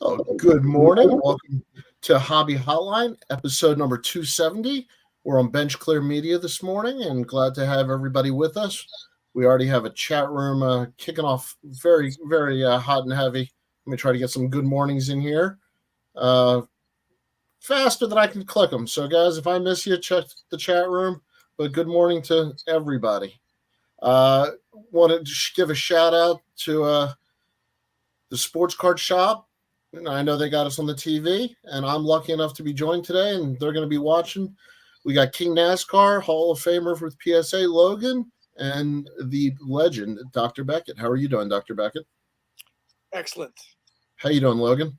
Oh, good morning. Welcome to Hobby Hotline, episode number 270. We're on Bench Clear Media this morning and glad to have everybody with us. We already have a chat room kicking off very, very hot and heavy. Let me try to get some good mornings in here faster than I can click them. So, guys, if I miss you, check the chat room. But good morning to everybody. Want to give a shout out to the Sports Card Shop. And I know they got us on the TV, and I'm lucky enough to be joined today, and they're going to be watching. We got King NASCAR, Hall of Famer with PSA, Logan, and the legend, Dr. Beckett. How are you doing, Dr. Beckett? Excellent. How you doing, Logan?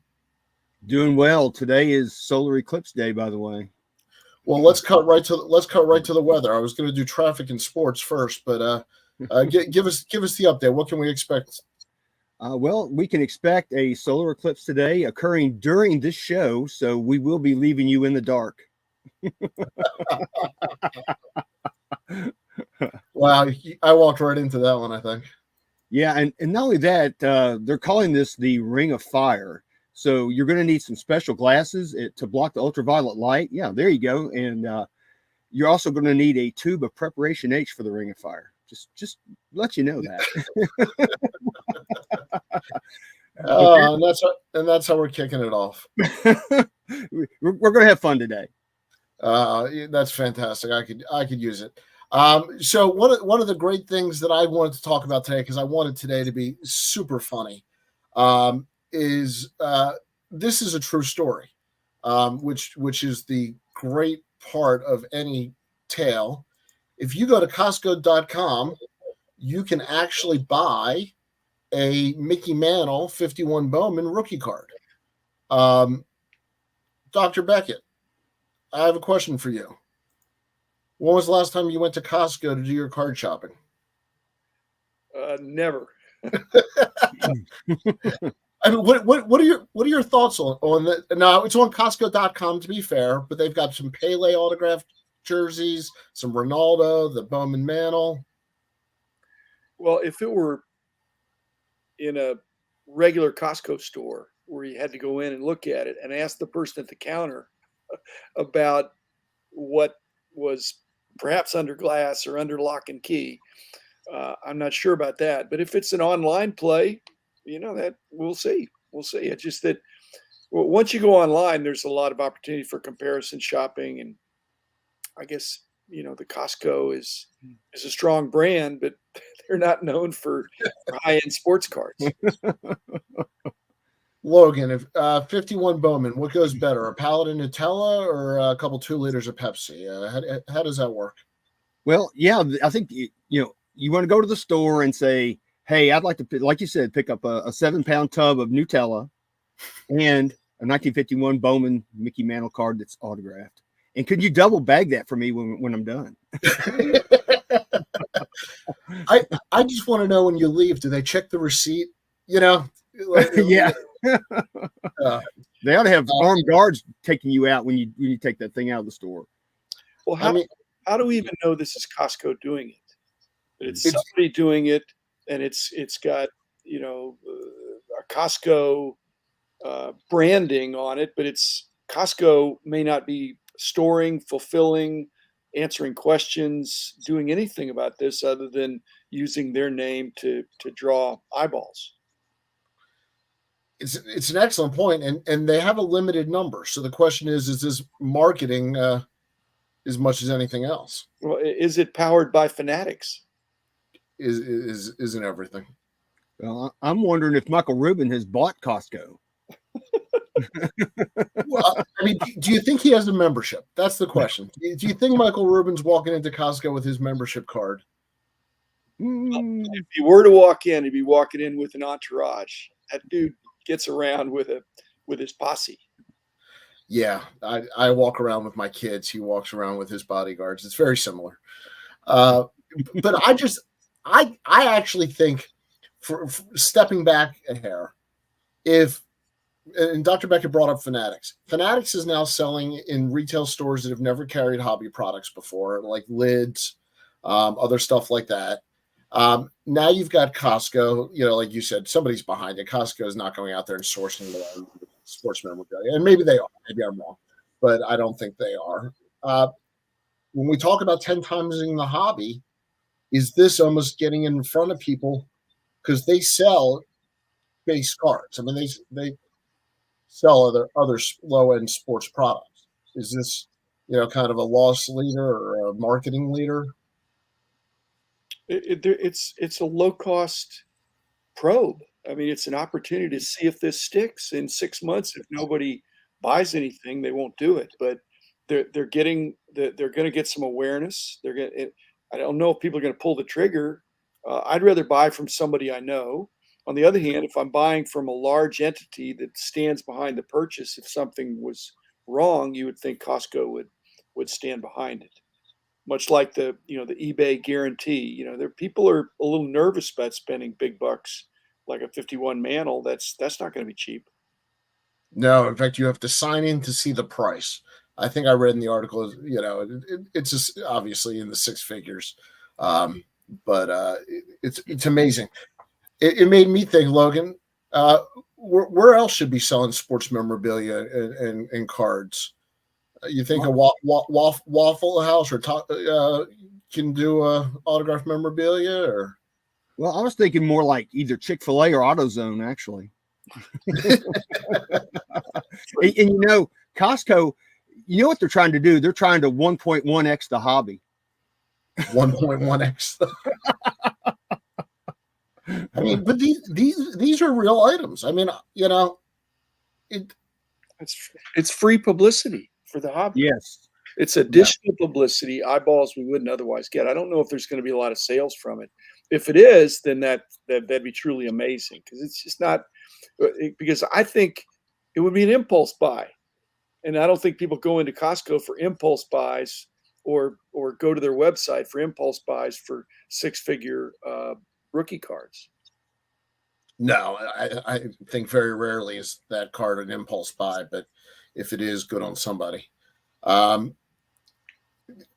Doing well. Today is solar eclipse day, by the way. Well, let's cut right to the weather. I was going to do traffic and sports first, but give us the update. What can we expect? Well, we can expect a solar eclipse today occurring during this show, so we will be leaving you in the dark. Wow, I walked right into that one, I think. Yeah, and not only that, they're calling this the Ring of Fire. So you're going to need some special glasses to block the ultraviolet light. Yeah, there you go. And you're also going to need a tube of Preparation H for the Ring of Fire. Just let you know that. That's how we're kicking it off. We're going to have fun today. That's fantastic. I could use it. So one of the great things that I wanted to talk about today, because I wanted today to be super funny, is this is a true story, which is the great part of any tale. If you go to Costco.com, you can actually buy a Mickey Mantle 51 Bowman rookie card. Dr. Beckett, I have a question for you. When was the last time you went to Costco to do your card shopping? Never. I mean, what are your thoughts on that? Now, it's on Costco.com to be fair, but they've got some Pele autographed jerseys, some Ronaldo, the Bowman Mantle. Well, if it were in a regular Costco store where you had to go in and look at it and ask the person at the counter about what was perhaps under glass or under lock and key, I'm not sure about that. But if it's an online play, that we'll see. It's just that once you go online, there's a lot of opportunity for comparison shopping. And I guess, the Costco is a strong brand, but they're not known for high-end sports cards. Logan, if 51 Bowman, what goes better, a pallet of Nutella or a couple 2 liters of Pepsi? How does that work? Well, yeah, I think, you want to go to the store and say, hey, I'd like to, like you said, pick up a 7-pound tub of Nutella and a 1951 Bowman Mickey Mantle card that's autographed. And could you double bag that for me when I'm done? I just want to know, when you leave, do they check the receipt? Yeah. They ought to have armed guards taking you out when you take that thing out of the store. Well, how do we even know this is Costco doing it? It's somebody doing it, and it's got a Costco branding on it, but it's Costco may not be storing, fulfilling, answering questions, doing anything about this other than using their name to draw eyeballs. It's an excellent point, and they have a limited number. So the question is this marketing as much as anything else? Well, is it powered by fanatics? Isn't everything? Well, I'm wondering if Michael Rubin has bought Costco. Well, I mean, do you think he has a membership? That's the question. Do you think Michael Rubin's walking into Costco with his membership card? If he were to walk in, he'd be walking in with an entourage. That dude gets around with his posse. Yeah, I walk around with my kids. He walks around with his bodyguards. It's very similar. But I actually think, for stepping back a hair, and Dr. Beckett brought up Fanatics. Fanatics is now selling in retail stores that have never carried hobby products before, like lids, other stuff like that. Now you've got Costco, like you said, somebody's behind it. Costco is not going out there and sourcing sports memorabilia, and maybe they are. Maybe I'm wrong, but I don't think they are. When we talk about 10 times in the hobby, is this almost getting in front of people because they sell base cards? I mean, they sell other low end sports products. Is this kind of a loss leader or a marketing leader? It's a low cost probe. I mean, it's an opportunity to see if this sticks in 6 months. If nobody buys anything, they won't do it. But they're getting they're going to get some awareness. They're going. I don't know if people are going to pull the trigger. I'd rather buy from somebody I know. On the other hand, if I'm buying from a large entity that stands behind the purchase, if something was wrong, you would think Costco would stand behind it. Much like the eBay guarantee. There people are a little nervous about spending big bucks like a 51 mantle. That's not going to be cheap. No, in fact, you have to sign in to see the price. I think I read in the article, it's just obviously in the six figures, but it's amazing. It made me think, Logan, where else should be selling sports memorabilia and cards? You think a Waffle House or can do autograph memorabilia? Or Well, I was thinking more like either Chick-fil-A or AutoZone, actually. and Costco, you know what they're trying to do? They're trying to 1.1x the hobby. 1.1x. I mean, but these are real items. I mean, it's free publicity for the hobby. Yes, it's additional publicity, eyeballs we wouldn't otherwise get. I don't know if there's going to be a lot of sales from it. If it is, then that'd be truly amazing, because it's just not. Because I think it would be an impulse buy, and I don't think people go into Costco for impulse buys or go to their website for impulse buys for six-figure rookie cards. No, I think very rarely is that card an impulse buy, but if it is, good on somebody.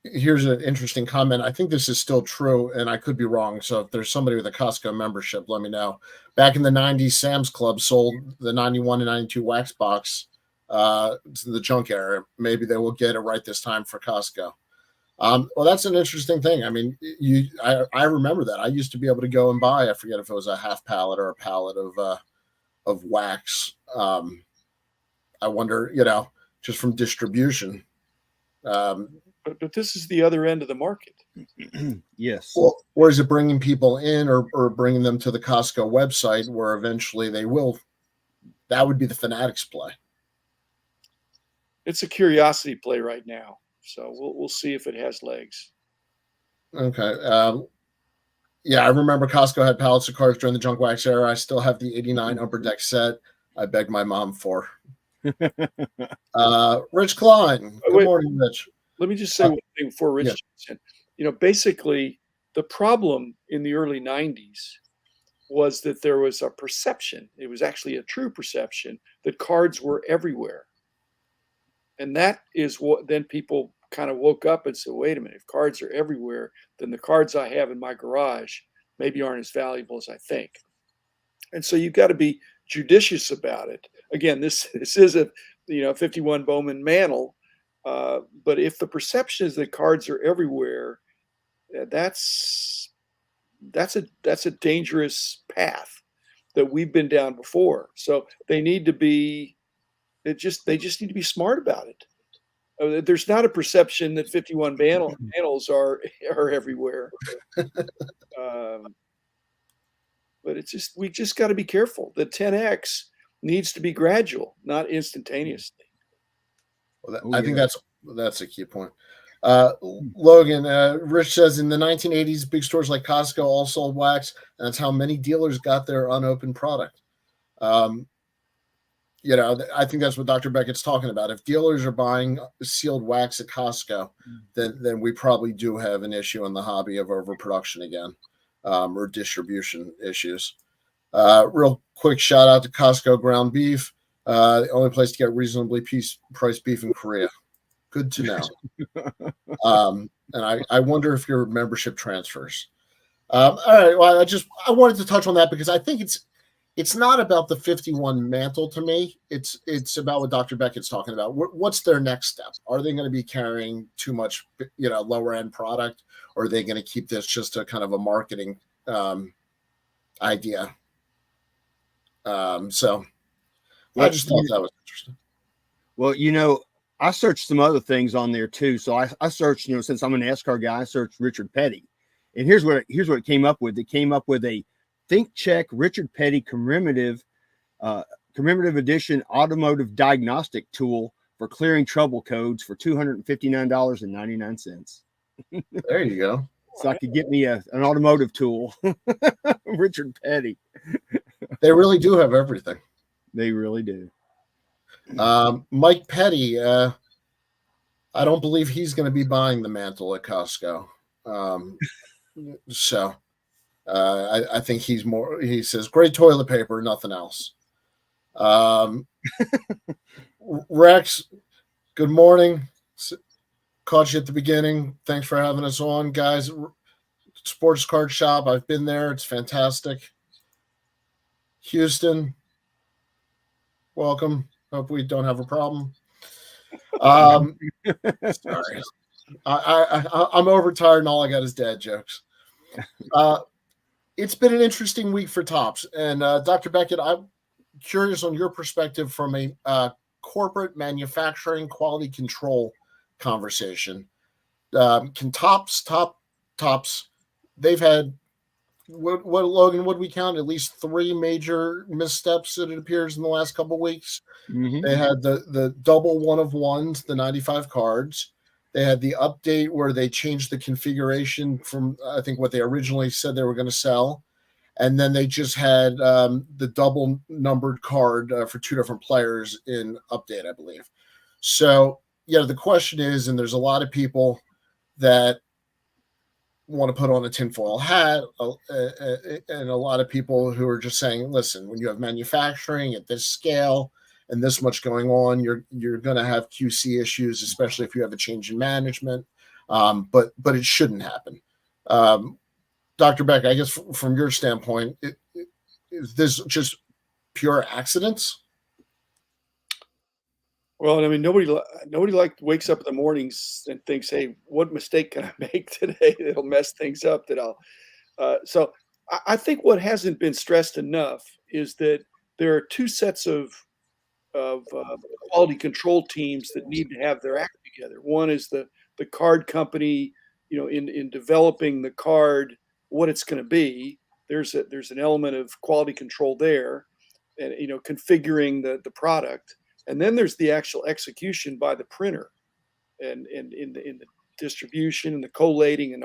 Here's an interesting comment. I think this is still true, and I could be wrong. So if there's somebody with a Costco membership, let me know. Back in the 90s, Sam's Club sold the 91 and 92 wax box to the junk area. Maybe they will get it right this time for Costco. Well, that's an interesting thing. I mean, I remember that. I used to be able to go and buy, I forget if it was a half pallet or a pallet of wax. I wonder, just from distribution. But this is the other end of the market. Yes. Or is it bringing people in or bringing them to the Costco website where eventually they will? That would be the Fanatics play. It's a curiosity play right now. So we'll see if it has legs. Okay. Yeah, I remember Costco had pallets of cards during the junk wax era. I still have the 89 upper deck set I begged my mom for. Rich Klein. Good morning, Rich. Let me just say one thing before Rich jumps in. Basically, the problem in the early 90s was that there was a perception. It was actually a true perception that cards were everywhere. And that is what then people kind of woke up and said, wait a minute, if cards are everywhere, then the cards I have in my garage maybe aren't as valuable as I think. And so you've got to be judicious about it. Again, this is a 51 Bowman mantle, but if the perception is that cards are everywhere, that's a dangerous path that we've been down before. So they need to be. They just need to be smart about it. There's not a perception that 51 mantles are everywhere. But we just got to be careful. The 10X needs to be gradual, not instantaneously. Well, I think that's a key point. Logan, Rich says in the 1980s, big stores like Costco all sold wax, and that's how many dealers got their unopened product. I think that's what Dr. Beckett's talking about. If dealers are buying sealed wax at Costco, then we probably do have an issue in the hobby of overproduction again, or distribution issues. Real quick shout out to Costco ground beef, the only place to get reasonably priced beef in Korea. Good to know. And I wonder if your membership transfers. All right. Well, I wanted to touch on that because I think it's not about the 51 mantle to me. It's about what Dr. Beckett's talking about. What's their next step? Are they going to be carrying too much, lower end product, or are they going to keep this just a kind of a marketing idea? So I just thought that was interesting. Well, I searched some other things on there too. So I searched, since I'm a NASCAR guy, I searched Richard Petty, and here's what it came up with. It came up with a Think Check Richard Petty commemorative edition automotive diagnostic tool for clearing trouble codes for $259.99. There you go. So I could get me an automotive tool. Richard Petty. They really do have everything. They really do. Mike Petty, I don't believe he's going to be buying the mantle at Costco. So I think he says, great toilet paper, nothing else. Rex, good morning. Caught you at the beginning. Thanks for having us on, guys. Sports card shop. I've been there. It's fantastic. Houston, welcome. Hope we don't have a problem. Sorry. I'm overtired and all I got is dad jokes. It's been an interesting week for Topps. And Dr. Beckett, I'm curious on your perspective from a corporate manufacturing quality control conversation. Can Topps, they've had, what Logan, would we count? At least 3 major missteps that it appears in the last couple of weeks. Mm-hmm. They had the double 1 of 1s, the 95 cards. They had the update where they changed the configuration from, I think, what they originally said they were going to sell. And then they just had the double numbered card for 2 different players in update, I believe. So, the question is, and there's a lot of people that want to put on a tinfoil hat, and a lot of people who are just saying, listen, when you have manufacturing at this scale and this much going on, you're going to have QC issues, especially if you have a change in management. But it shouldn't happen. Dr. Beck, I guess from your standpoint, is this just pure accidents? Well, I mean, nobody wakes up in the mornings and thinks, "Hey, what mistake can I make today that'll mess things up?" So I think what hasn't been stressed enough is that there are 2 sets of quality control teams that need to have their act together. One is the card company, in developing the card, what it's going to be. There's an element of quality control there, and configuring the product. And then there's the actual execution by the printer, and in the distribution and the collating and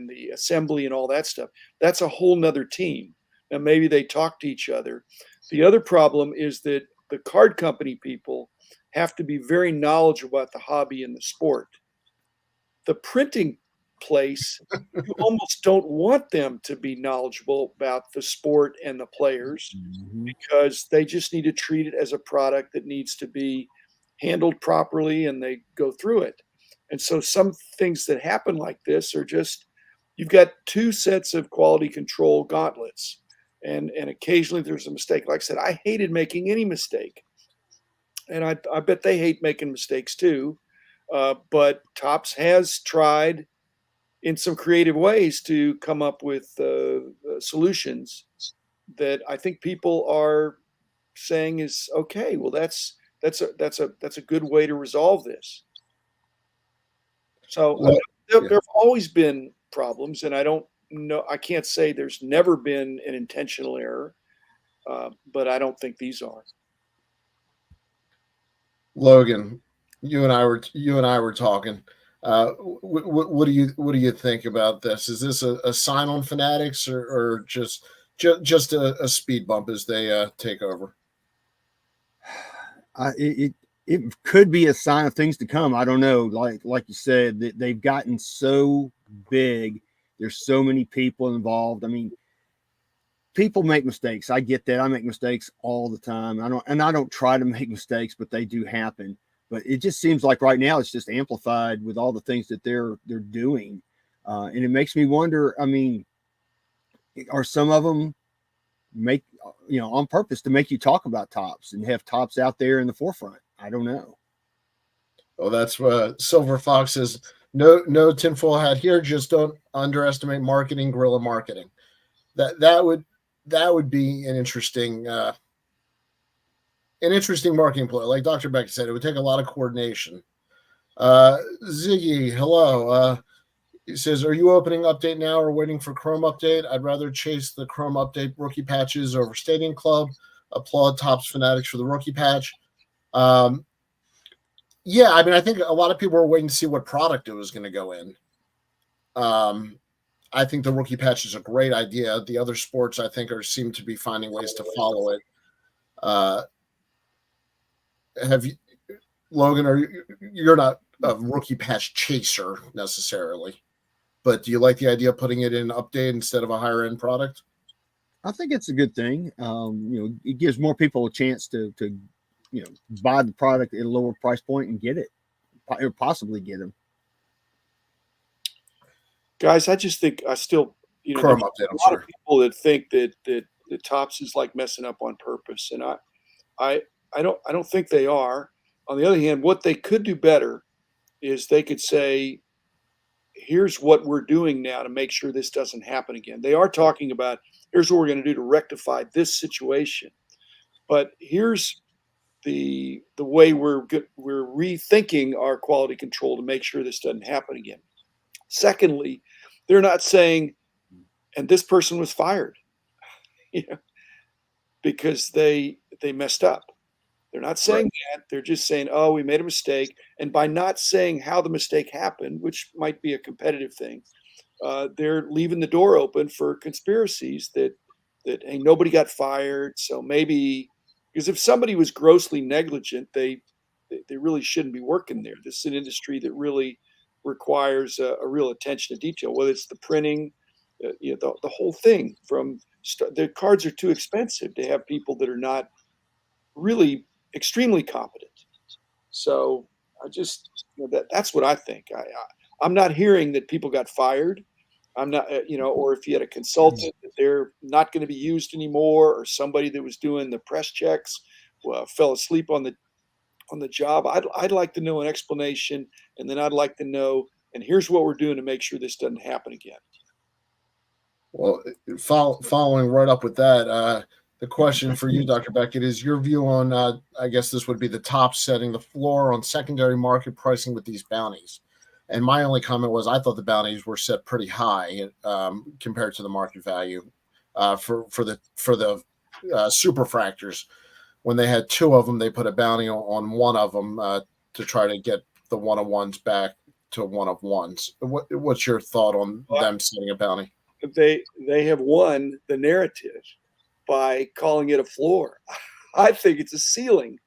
the assembly and all that stuff. That's a whole nother team. Now maybe they talk to each other. The other problem is that the card company people have to be very knowledgeable about the hobby and the sport. The printing place, you almost don't want them to be knowledgeable about the sport and the players, because they just need to treat it as a product that needs to be handled properly, and they go through it. And so some things that happen like this are just, you've got 2 sets of quality control gauntlets, and occasionally there's a mistake. Like I said, I hated making any mistake, and I bet they hate making mistakes too. But Topps has tried in some creative ways to come up with solutions that I think people are saying is okay. Well, that's a good way to resolve this. So there have always been problems, and I can't say there's never been an intentional error, but I don't think these are. Logan, you and I were talking. What do you think about this? Is this a sign on Fanatics, or just a speed bump as they take over? It could be a sign of things to come. I don't know. Like you said, they've gotten so big. There's so many people involved. I mean, people make mistakes. I get that. I make mistakes all the time. I don't try to make mistakes, but they do happen. But it just seems like right now it's just amplified with all the things that they're doing, and it makes me wonder. I mean, are some of them on purpose to make you talk about tops and have tops out there in the forefront. I don't know. Well, that's what Silver Fox says. No tinfoil hat here. Just don't underestimate marketing, guerrilla marketing. That would be an interesting marketing play. Like Dr. Becky said, it would take a lot of coordination. Ziggy, hello. He says, are you opening update now or waiting for Chrome update? I'd rather chase the Chrome update rookie patches over Stadium Club. Applaud Topps Fanatics for the rookie patch. Yeah, I mean, I think a lot of people are waiting to see what product it was going to go in. I think the rookie patch is a great idea. The other sports, I think, seem to be finding ways to follow it. Have you, Logan? You're not a rookie patch chaser necessarily, but do you like the idea of putting it in update instead of a higher end product? I think it's a good thing. It gives more people a chance to buy the product at a lower price point and get it, or possibly get them. Guys, I just think I still, Chrome there's update. a lot of people that think that the Topps is like messing up on purpose, and I don't think they are. On the other hand, what they could do better is they could say, here's what we're doing now to make sure this doesn't happen again. They are talking about, here's what we're going to do to rectify this situation. But here's the way we're rethinking our quality control to make sure this doesn't happen again. Secondly, they're not saying, and this person was fired, because they messed up. They're not saying that. They're just saying, oh, we made a mistake. And by not saying how the mistake happened, which might be a competitive thing, they're leaving the door open for conspiracies that hey, nobody got fired. So maybe, because if somebody was grossly negligent, they really shouldn't be working there. This is an industry that really requires a real attention to detail, whether it's the printing, the whole thing. The cards are too expensive to have people that are not really extremely competent. So I just that's what I think. I'm not hearing that people got fired. I'm not, or if you had a consultant that they're not going to be used anymore, or somebody that was doing the press checks fell asleep on the job. I'd like to know an explanation, and then I'd like to know, and here's what we're doing to make sure this doesn't happen again. Well, following right up with that, the question for you, Dr. Beckett, is your view on, I guess this would be the top setting the floor on secondary market pricing with these bounties. And my only comment was I thought the bounties were set pretty high compared to the market value for the superfractors. When they had two of them, they put a bounty on one of them to try to get the one-of-ones back to one-of-ones. What's your thought on them setting a bounty? They have won the narrative by calling it a floor. I think it's a ceiling.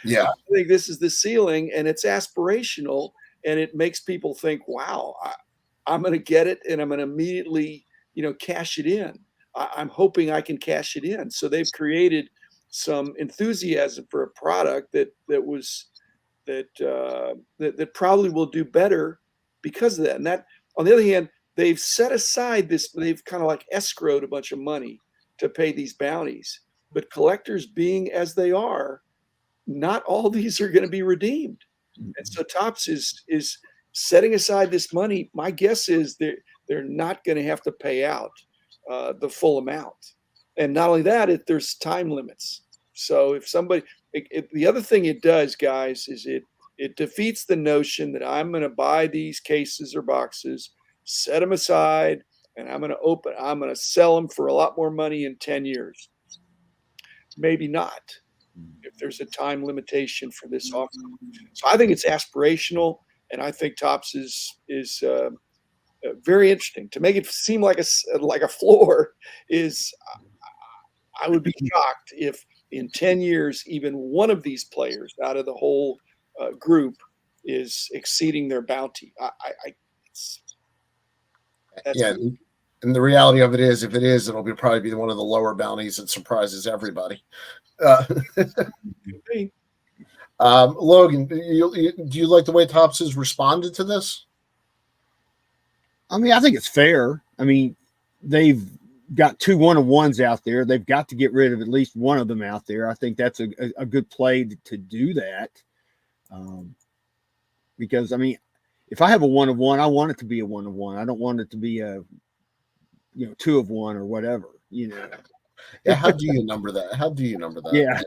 Yeah. I think this is the ceiling, and it's aspirational, and it makes people think, wow, I'm going to get it, and I'm going to immediately, cash it in. I'm hoping I can cash it in. So they've created some enthusiasm for a product that probably will do better because of that. And that, on the other hand, they've set aside this, they've kind of like escrowed a bunch of money to pay these bounties. But collectors being as they are, not all these are going to be redeemed. And so Topps is setting aside this money. My guess is they're not going to have to pay out the full amount. And not only that, there's time limits. So if somebody, the other thing it does, guys, is it defeats the notion that I'm going to buy these cases or boxes, set them aside, and I'm going to sell them for a lot more money in 10 years. Maybe not, if there's a time limitation for this offer. So I think it's aspirational, and I think Topps is very interesting. To make it seem like a floor is, I would be shocked if in 10 years even one of these players out of the whole group is exceeding their bounty. Yeah, and the reality of it is, if it is, it'll probably be one of the lower bounties that surprises everybody. Logan, do you like the way Topps has responded to this? I mean, I think it's fair. I mean, they've got 2 1-of-1s out there. They've got to get rid of at least one of them out there. I think that's a good play to do that. Because I mean, if I have a 1-of-1, I want it to be a 1-of-1. I don't want it to be a 2-of-1 or whatever. Yeah, how do you number that? How do you number that?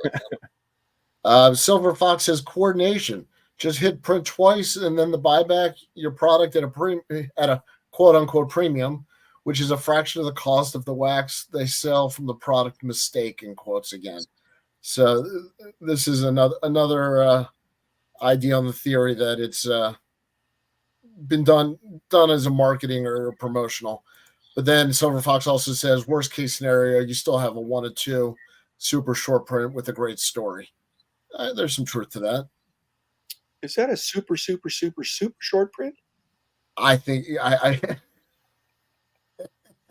Yeah. Silver Fox says coordination. Just hit print twice and then the buyback your product at a quote unquote premium, which is a fraction of the cost of the wax they sell from the product mistake in quotes again. So this is another idea on the theory that it's been done as a marketing or a promotional. But then Silver Fox also says worst case scenario, you still have a 1-of-2 super short print with a great story. There's some truth to that. Is that a super short print? I think I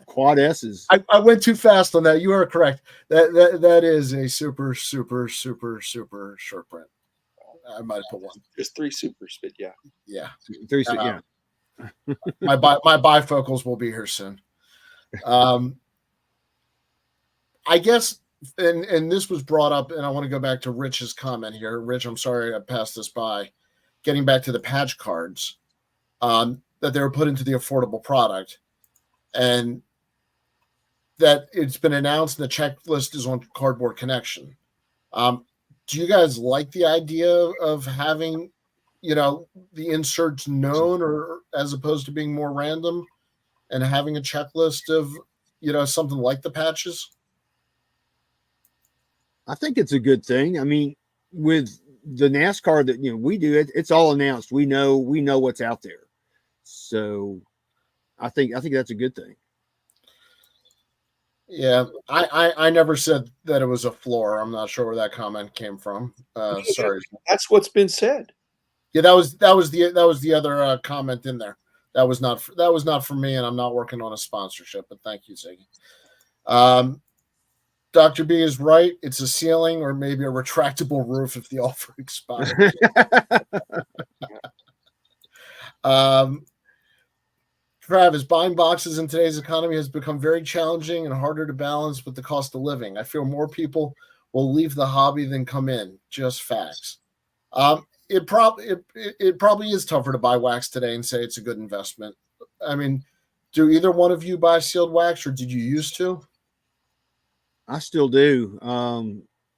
Quad S's. I went too fast on that. You are correct. That is a super short print. I might have put one. There's 3 supers, but yeah. Yeah. Yeah. My bifocals will be here soon. I guess, and this was brought up, and I want to go back to Rich's comment here. Rich, I'm sorry I passed this by. Getting back to the patch cards that they were put into the affordable product, and that it's been announced and the checklist is on Cardboard Connection. Do you guys like the idea of having, the inserts known, or as opposed to being more random, and having a checklist of, something like the patches? I think it's a good thing. I mean, with the NASCAR that we do, it's all announced. We know what's out there. So I think that's a good thing. Yeah, I never said that it was a floor. I'm not sure where that comment came from. Sorry. That's what's been said. Yeah, that was the other comment in there. That was not for me, and I'm not working on a sponsorship. But thank you, Ziggy. Dr. B is right. It's a ceiling or maybe a retractable roof if the offer expires. Travis, buying boxes in today's economy has become very challenging and harder to balance with the cost of living. I feel more people will leave the hobby than come in. Just facts. It probably is tougher to buy wax today and say it's a good investment. I mean, do either one of you buy sealed wax, or did you used to? I still do.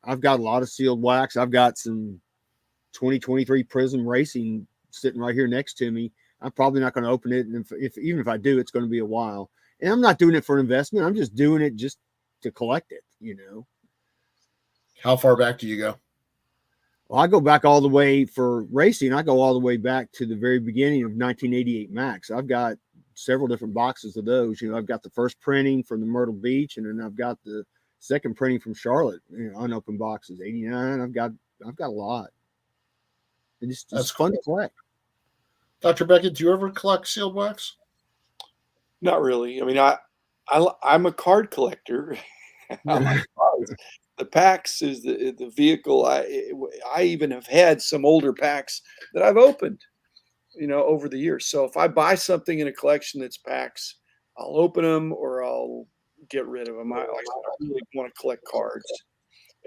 I've got a lot of sealed wax. I've got some 2023 Prism Racing sitting right here next to me. I'm probably not going to open it, and even if I do, it's going to be a while. And I'm not doing it for investment. I'm just doing it just to collect it. How far back do you go? Well, I go back all the way for racing. I go all the way back to the very beginning of 1988 Max. I've got several different boxes of those. I've got the first printing from the Myrtle Beach, and then I've got the second printing from Charlotte. Unopened boxes, 89. I've got a lot. It's just fun to collect. Dr. Beckett, do you ever collect sealed wax? Not really. I mean, I'm a card collector. The packs is the vehicle. I even have had some older packs that I've opened, over the years. So if I buy something in a collection that's packs, I'll open them or I'll get rid of them. I really want to collect cards,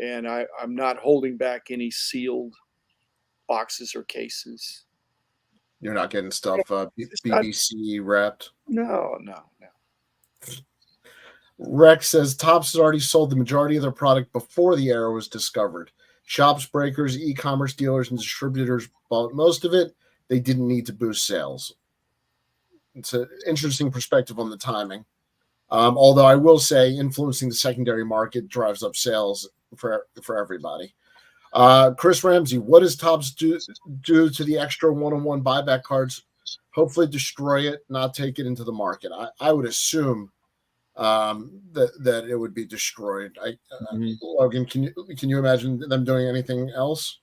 and I'm not holding back any sealed boxes or cases. You're not getting stuff BBC wrapped? No. Rex says Topps has already sold the majority of their product before the era was discovered. Shops, breakers, e-commerce dealers, and distributors bought most of it. They didn't need to boost sales. It's an interesting perspective on the timing. Although I will say influencing the secondary market drives up sales for everybody. Chris Ramsey, what does Topps do to the extra 1-on-1 buyback cards? Hopefully destroy it, not take it into the market. I would assume that it would be destroyed. Logan, can you imagine them doing anything else?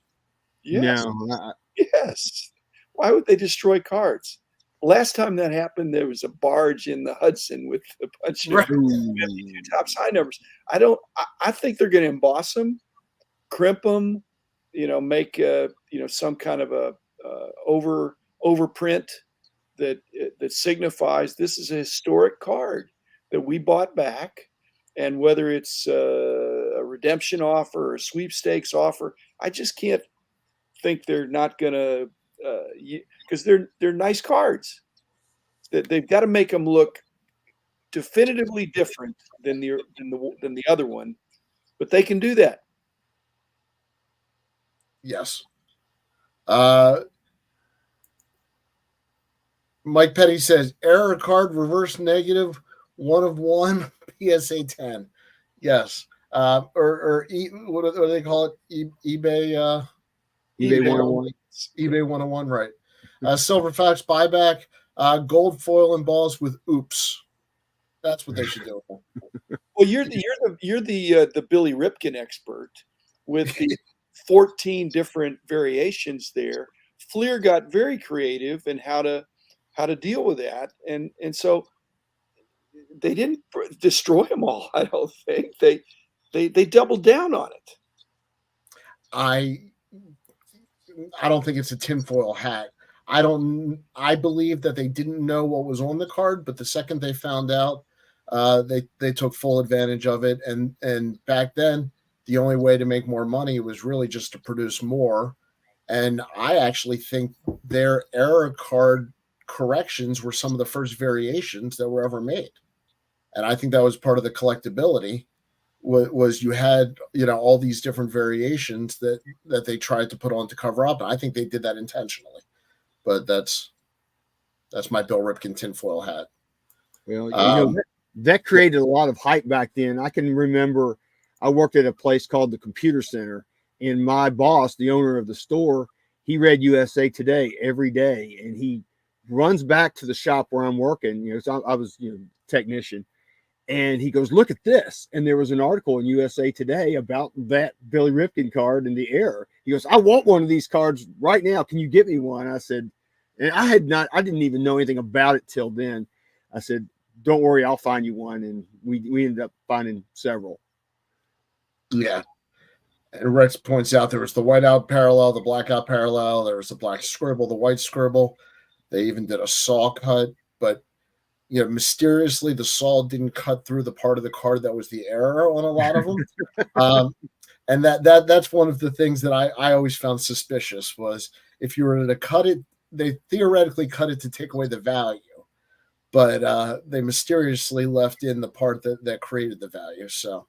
Yes. No. Yes. Why would they destroy cards? Last time that happened, there was a barge in the Hudson with a bunch of 52 Topps high numbers. I think they're going to emboss them, crimp them, make some kind of a overprint that signifies this is a historic card that we bought back and whether it's a redemption offer or a sweepstakes offer, I just can't think they're not gonna, because they're nice cards. That they've got to make them look definitively different than the other one, but they can do that. Yes. Mike Petty says error card reverse negative 1 of 1 PSA 10. Yes. What do they call it? eBay eBay 101. eBay 101, right. Silver Fox buyback, gold foil and balls with oops. That's what they should do. Well, you're the Billy Ripken expert with the 14 different variations there. Fleer got very creative in how to deal with that, and so they didn't destroy them all. I don't think they doubled down on it. I don't think it's a tinfoil hat. I believe that they didn't know what was on the card, but the second they found out, they took full advantage of it. And back then, the only way to make more money was really just to produce more. And I actually think their error card corrections were some of the first variations that were ever made. And I think that was part of the collectability was you had all these different variations that they tried to put on to cover up, and I think they did that intentionally. But that's my Bill Ripken tinfoil hat. Well, that created a lot of hype back then. I can remember I worked at a place called the Computer Center, and my boss, the owner of the store, he read USA Today every day, and he runs back to the shop where I'm working. So I was technician. And he goes, look at this. And there was an article in USA Today about that Billy Ripken card and the error. He goes, I want one of these cards right now. Can you get me one? I said, and I didn't even know anything about it till then. I said, don't worry, I'll find you one. And we ended up finding several. Yeah. And Rex points out there was the whiteout parallel, the blackout parallel. There was the black scribble, the white scribble. They even did a saw cut, but mysteriously the saw didn't cut through the part of the card that was the error on a lot of them. And that's one of the things that I always found suspicious was if you were to cut it, they theoretically cut it to take away the value, but they mysteriously left in the part that created the value. So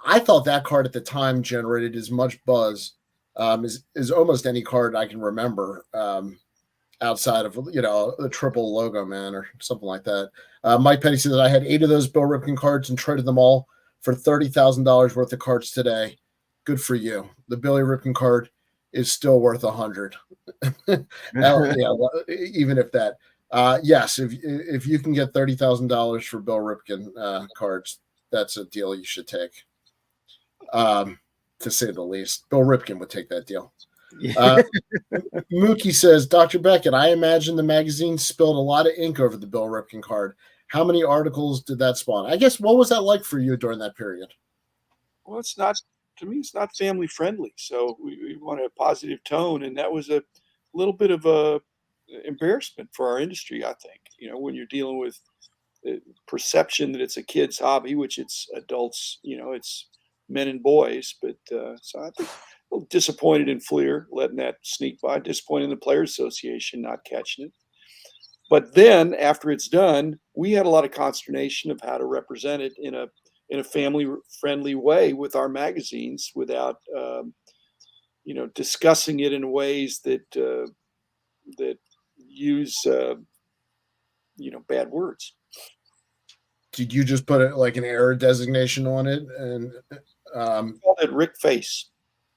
I thought that card at the time generated as much buzz as almost any card I can remember. Outside of a triple logo man or something like that. Mike Petty says I had 8 of those Bill Ripken cards and traded them all for $30,000 worth of cards today. Good for you. The Billy Ripken card is still worth 100. Even if that. Yes, if you can get $30,000 for Bill Ripken cards, that's a deal you should take. To say the least, Bill Ripken would take that deal. Mookie says, Dr. Beckett, I imagine the magazine spilled a lot of ink over the Bill Ripken card. How many articles did that spawn? I guess, what was that like for you during that period? Well, it's not family friendly. So we wanted a positive tone. And that was a little bit of a embarrassment for our industry, I think, when you're dealing with the perception that it's a kid's hobby, which it's adults, it's men and boys. But so I think a little disappointed in Fleer letting that sneak by, disappointed in the Players Association not catching it. But then after it's done, we had a lot of consternation of how to represent it in a family friendly way with our magazines without discussing it in ways that use bad words. Did you just put it like an error designation on it and we called it Rick Face?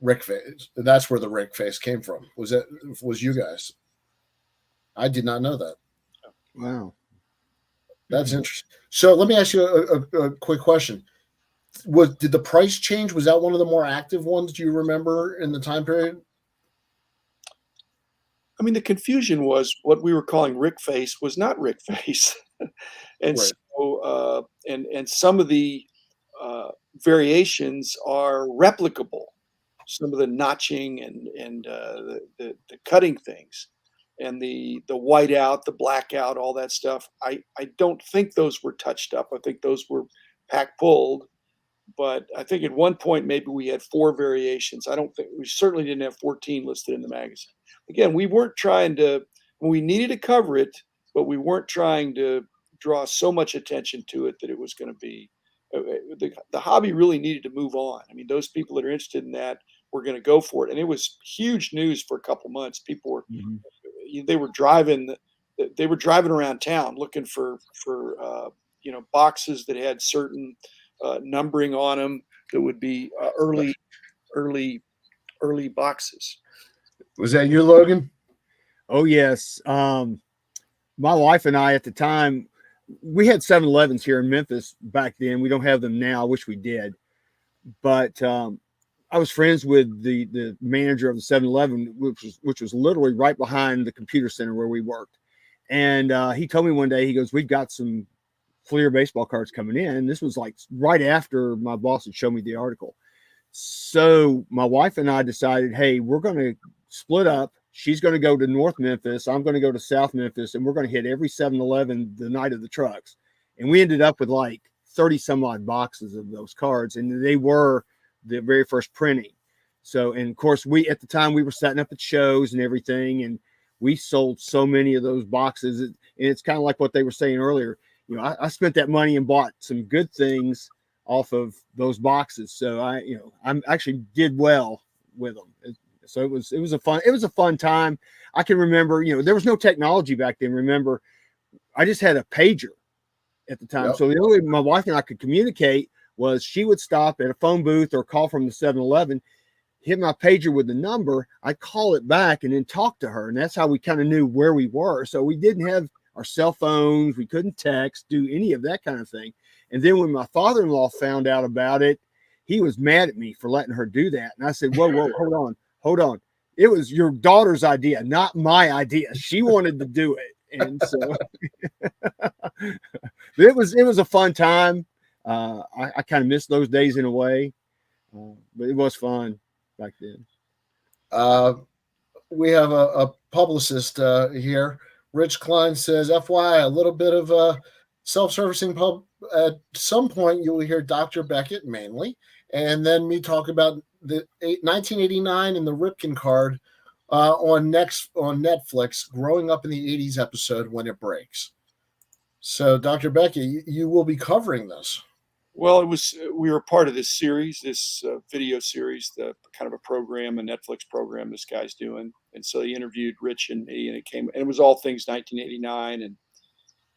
Rick Face. That's where the Rick Face came from. Was you guys? I did not know that. Wow. That's interesting. So let me ask you a quick question. Did the price change? Was that one of the more active ones? Do you remember in the time period? I mean, the confusion was what we were calling Rick Face was not Rick Face. And Right. so, and some of the variations are replicable. Some of the notching and the cutting things, and the whiteout, the blackout, all that stuff. I don't think those were touched up. I think those were pack pulled. But I think at one point maybe we had 4 variations. I don't think we certainly didn't have 14 listed in the magazine. Again, we weren't trying to we needed to cover it, but we weren't trying to draw so much attention to it that it was going to be the hobby really needed to move on. I mean, those people that are interested in that were going to go for it, and it was huge news for a couple months. People were Mhm. they were driving they were driving around town looking for boxes that had certain numbering on them that would be early early boxes. Was that you, Logan? Oh yes. My wife and I at the time, we had 7-Elevens here in Memphis back then. We don't have them now. I wish we did. But I was friends with the manager of the 7-Eleven, which was literally right behind the computer center where we worked. And he told me one day, he goes, "We've got some Fleer baseball cards coming in." And this was like right after my boss had shown me the article. So my wife and I decided, hey, we're going to split up. She's going to go to North Memphis. I'm going to go to South Memphis, and we're going to hit every 7-Eleven the night of the trucks. And we ended up with like 30 some odd boxes of those cards, and they were the very first printing. So, and of course, at the time we were setting up at shows and everything, and we sold so many of those boxes. And it's kind of like what they were saying earlier. I spent that money and bought some good things off of those boxes. So I actually did well with them. So it was a fun time. I can remember, there was no technology back then. Remember, I just had a pager at the time. Yep. So the only way my wife and I could communicate was she would stop at a phone booth or call from the 7-Eleven, hit my pager with the number. I'd call it back and then talk to her. And that's how we kind of knew where we were. So we didn't have our cell phones. We couldn't text, do any of that kind of thing. And then when my father-in-law found out about it, he was mad at me for letting her do that. And I said, whoa, hold on. It was your daughter's idea, not my idea. She wanted to do it. And so it was a fun time. I kind of miss those days in a way, but it was fun back then. We have a publicist here. Rich Klein says, FYI, a little bit of a self-servicing pub. At some point, you will hear Dr. Beckett mainly, and then me talk about the 1989 and the Ripken card on Netflix, Growing Up in the 80s episode, When It Breaks. So, Dr. Beckett, you will be covering this. Well, we were part of this series, this video series, the kind of a program, a Netflix program this guy's doing. And so he interviewed Rich and me, and it was all things 1989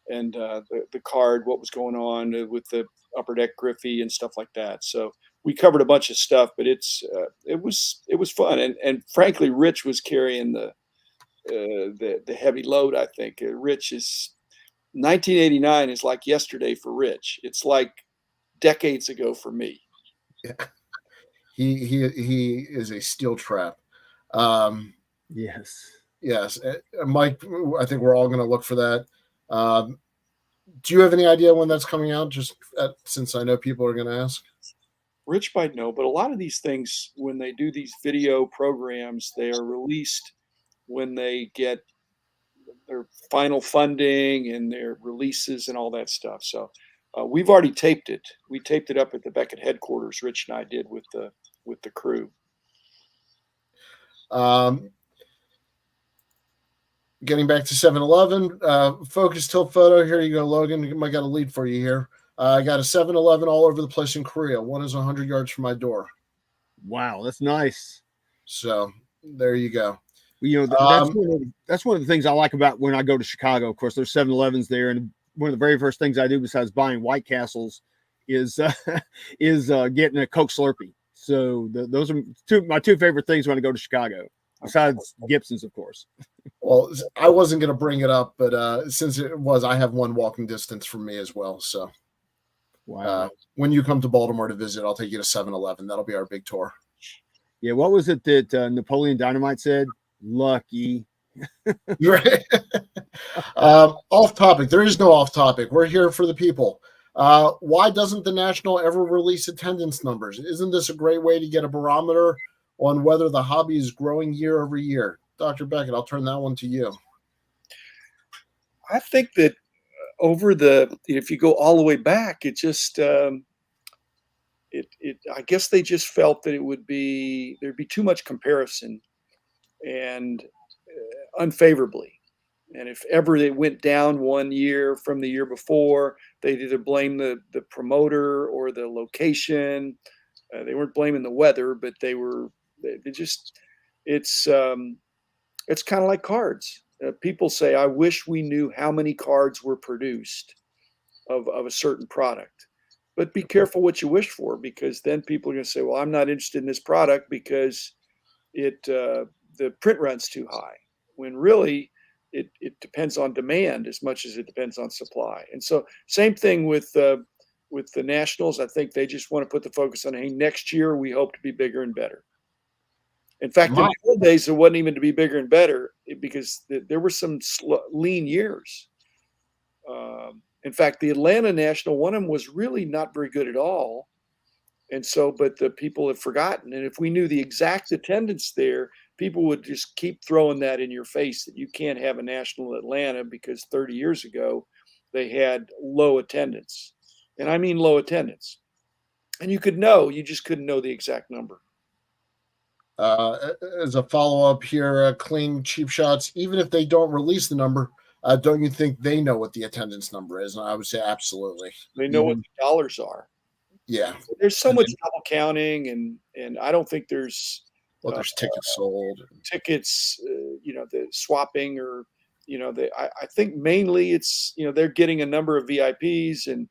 and the card, what was going on with the Upper Deck Griffey and stuff like that. So we covered a bunch of stuff, but it was fun. And frankly, Rich was carrying the heavy load. I think Rich is 1989 is like yesterday for Rich. It's like decades ago for me. Yeah. He is a steel trap. Yes. Mike, I think we're all going to look for that. Do you have any idea when that's coming out? Since I know people are going to ask. Rich might know, but a lot of these things, when they do these video programs, they are released when they get their final funding and their releases and all that stuff. So we've already taped it. We taped it up at the Beckett headquarters. Rich and I did with the crew. Getting back to 7-Eleven, focus tilt photo. Here you go, Logan. I got a lead for you here. I got a 7-Eleven all over the place in Korea. One is 100 yards from my door. Wow, that's nice. So there you go. That's one of the things I like about when I go to Chicago. Of course, there's 7-Elevens there, and one of the very first things I do besides buying White Castles is getting a Coke Slurpee. So those are my two favorite things when I go to Chicago, besides Gibson's, of course. Well, I wasn't going to bring it up, but since I have one walking distance from me as well. So wow. When you come to Baltimore to visit, I'll take you to 7-Eleven. That'll be our big tour. Yeah. What was it that Napoleon Dynamite said? Lucky. Right. Off topic. There is no off topic. We're here for the people. Why doesn't the National ever release attendance numbers? Isn't this a great way to get a barometer on whether the hobby is growing year over year? Dr. Beckett, I'll turn that one to you. I think that if you go all the way back, it just I guess they just felt that there'd be too much comparison and unfavorably. And if ever they went down one year from the year before, they'd either blame the promoter or the location. They weren't blaming the weather, but they just it's it's kind of like cards. People say, "I wish we knew how many cards were produced of a certain product." But be careful what you wish for, because then people are going to say, "Well, I'm not interested in this product because the print run's too high." When really it depends on demand as much as it depends on supply. And so same thing with the Nationals. I think they just want to put the focus on, hey, next year we hope to be bigger and better. In fact, in My, the old days, it wasn't even to be bigger and better because there were some lean years. In fact, the Atlanta National, one of them was really not very good at all. And so, but the people have forgotten. And if we knew the exact attendance there, people would just keep throwing that in your face that you can't have a national in Atlanta because 30 years ago they had low attendance. And I mean low attendance. And you just couldn't know the exact number. as a follow up here, clean cheap shots, even if they don't release the number, don't you think they know what the attendance number is? And I would say absolutely. They know what Mhm. the dollars are. Yeah. There's so And much then, double counting, and I don't think there's well, uh, there's tickets sold. tickets, the swapping or, I think mainly it's, they're getting a number of VIPs and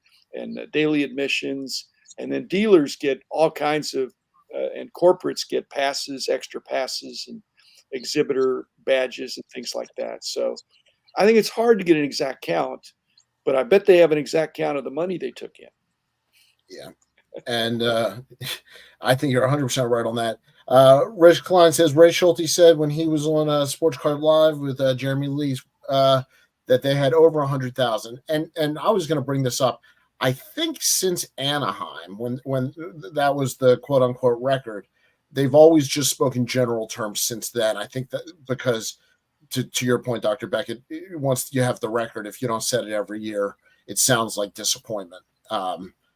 daily admissions, and then dealers get all kinds of, and corporates get passes, extra passes, and exhibitor badges and things like that. So I think it's hard to get an exact count, but I bet they have an exact count of the money they took in. Yeah. And I think you're 100% right on that. Rich Klein says Ray Schulte said when he was on Sports Card Live with Jeremy Lee that they had over 100,000. And I was going to bring this up. I think since Anaheim, when that was the quote unquote record, they've always just spoken general terms since then. I think that because to your point, Dr. Beckett, once you have the record, if you don't set it every year, it sounds like disappointment.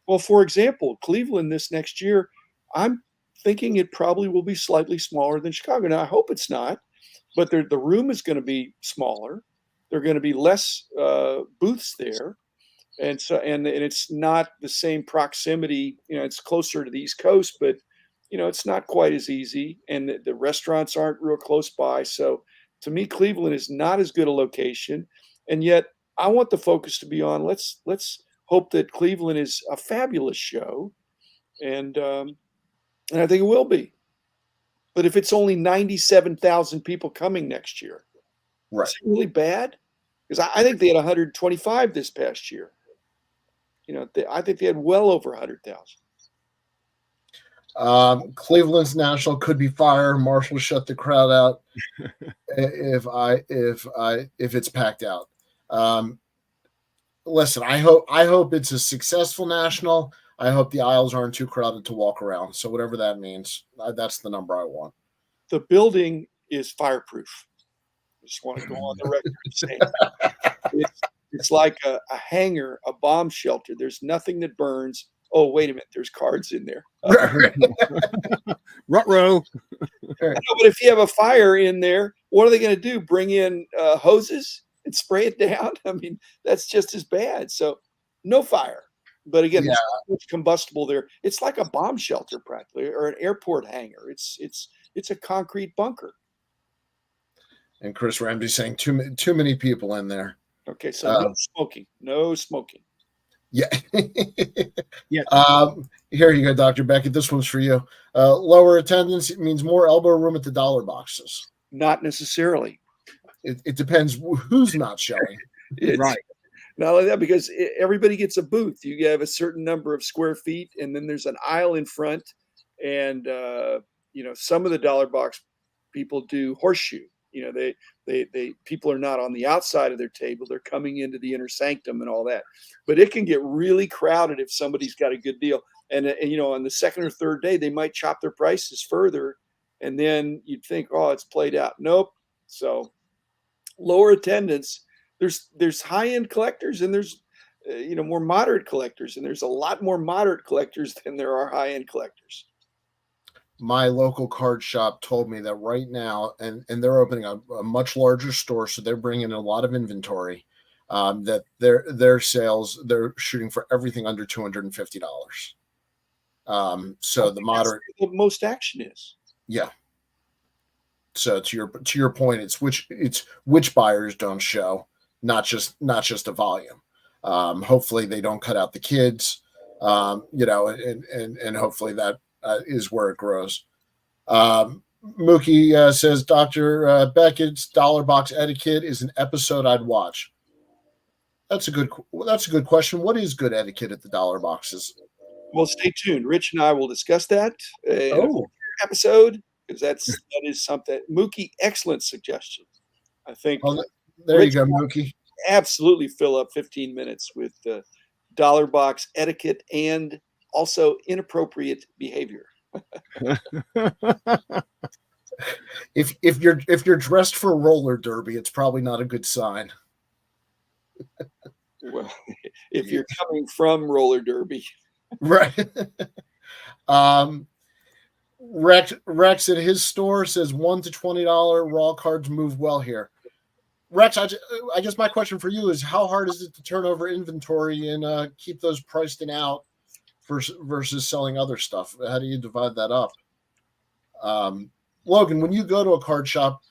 Well, for example, Cleveland this next year, I'm thinking it probably will be slightly smaller than Chicago. Now, I hope it's not, but the room is going to be smaller. There are going to be less booths there, and so and it's not the same proximity. It's closer to the East Coast, but it's not quite as easy, and the restaurants aren't real close by. So, to me, Cleveland is not as good a location, and yet I want the focus to be on let's hope that Cleveland is a fabulous show, and I think it will be. But if it's only 97,000 people coming next year, Right. is it really bad? Because I think they had 125 this past year. I think they had well over 100,000. Cleveland's national could be fire. Marshall shut the crowd out if it's packed out. Listen, I hope it's a successful national. I hope the aisles aren't too crowded to walk around. So whatever that means, that's the number I want. The building is fireproof. I just want to go on the record saying it's like a hangar, a bomb shelter. There's nothing that burns. Oh, wait a minute, there's cards in there. Ruh-roh. But if you have a fire in there, what are they going to do? Bring in hoses and spray it down? I mean, that's just as bad. So, no fire. But again, Yeah. there's so much combustible there. It's like a bomb shelter practically, or an airport hangar. It's a concrete bunker. And Chris Ramsey saying too many people in there. Okay, so no smoking. No smoking. Yeah. Yeah. Here you go, Dr. Beckett. This one's for you. Lower attendance means more elbow room at the dollar boxes. Not necessarily. It depends who's not showing. It's Right. not like that, because everybody gets a booth. You have a certain number of square feet, and then there's an aisle in front. And some of the dollar box people do horseshoe. They people are not on the outside of their table; they're coming into the inner sanctum and all that. But it can get really crowded if somebody's got a good deal. And on the second or third day, they might chop their prices further, and then you'd think, oh, it's played out. Nope. So lower attendance. there's high end collectors and there's more moderate collectors, and there's a lot more moderate collectors than there are high end collectors. My local card shop told me that right now, and they're opening a much larger store, so they're bringing in a lot of inventory. That their sales, they're shooting for everything under $250. So the moderate, the most action is. yeah. So to your point, it's which buyers don't show, not just a volume. Hopefully they don't cut out the kids, and hopefully that is where it grows. Mookie says Dr. Beckett's Dollar Box Etiquette is an episode I'd watch. That's a good question. What is good etiquette at the dollar boxes? Well, stay tuned. Rich and I will discuss that in a episode, because that is something. Mookie, excellent suggestion. I think. There Rich, you go, Mookie. Absolutely fill up 15 minutes with dollar box etiquette and also inappropriate behavior. If you're dressed for roller derby, it's probably not a good sign. Well, if you're coming from roller derby, right? Rex at his store says $1 to $20 raw cards move well here. Rex, I guess my question for you is, how hard is it to turn over inventory and keep those priced and out versus selling other stuff? How do you divide that up? Logan, when you go to a card shop,